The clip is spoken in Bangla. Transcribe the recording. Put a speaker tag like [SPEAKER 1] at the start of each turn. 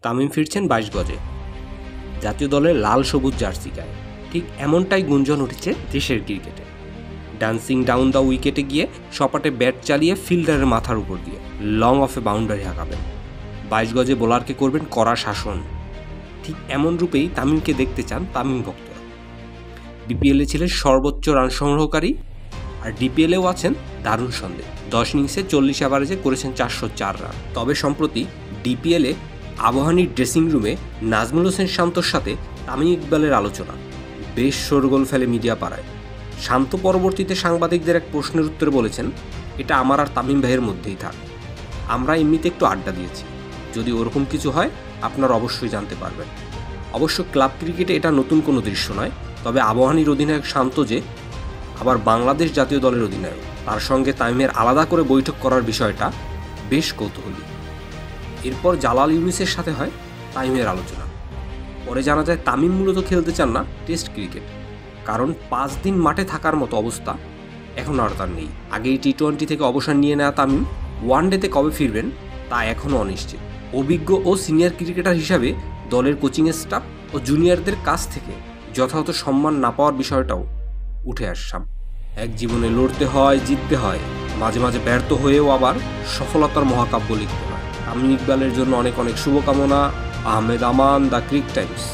[SPEAKER 1] তামিম ফিরছেন 22 গজে, জাতীয় দলের লাল সবুজ জার্সি গায়ে। ঠিক এমনটাই গুঞ্জন উঠেছে দেশের ক্রিকেটে। ডান্সিং ডাউন দ্য উইকেটে গিয়ে সপাটে ব্যাট চালিয়ে ফিল্ডারের মাথার উপর দিয়ে লং অফে বাউন্ডারি হাঁকাবেন, 22 গজে বোলারকে করবেন কড়া শাসন। ঠিক এমন রূপেই তামিমকে দেখতে চান তামিম ভক্তরা। বিপিএলে ছিলেন সর্বোচ্চ রান সংগ্রহকারী, আর ডিপিএলেও আছেন দারুণ সন্দেহ। 10 ইনিংসে 40 অ্যাভারেজে করেছেন 404 রান। তবে সম্প্রতি ডিপিএলে আবাহনীর ড্রেসিং রুমে নাজমুল হোসেন শান্তর সাথে তামিম ইকবালের আলোচনা বেশ শোরগোল ফেলে মিডিয়া পাড়ায়। শান্ত পরবর্তীতে সাংবাদিকদের এক প্রশ্নের উত্তরে বলেছেন, এটা আমার আর তামিম ভাইয়ের মধ্যেই থাক, আমরা এমনিতে একটু আড্ডা দিয়েছি, যদি ওরকম কিছু হয় আপনারা অবশ্যই জানতে পারবেন। অবশ্য ক্লাব ক্রিকেটে এটা নতুন কোনো দৃশ্য নয়, তবে আবাহনীর অধিনায়ক শান্ত যে আবার বাংলাদেশ জাতীয় দলের অধিনায়ক, তার সঙ্গে তামিমের আলাদা করে বৈঠক করার বিষয়টা বেশ কৌতূহলী। এরপর জালাল ইউনুসের সাথে হয় তামিমের আলোচনা। পরে জানা যায় তামিম মূলত খেলতে চান না টেস্ট ক্রিকেট, কারণ 5 দিন মাঠে থাকার মতো অবস্থা এখন আর তার নেই। আগেই টি-20 থেকে অবসর নিয়ে নেওয়া তামিম ওয়ানডেতে কবে ফিরবেন তা এখনও অনিশ্চিত। অভিজ্ঞ ও সিনিয়র ক্রিকেটার হিসাবে দলের কোচিংয়ের স্টাফ ও জুনিয়রদের কাছ থেকে যথাযথ সম্মান না পাওয়ার বিষয়টাও উঠে আসসাম। এক জীবনে লড়তে হয়, জিততে হয়, মাঝে মাঝে ব্যর্থ হয়েও আবার সফলতার মহাকাব্য লিখতে হয়। তামিম ইকবালের জন্য অনেক অনেক শুভকামনা। আহমেদ আমান, দ্য ক্রিক টাইমস।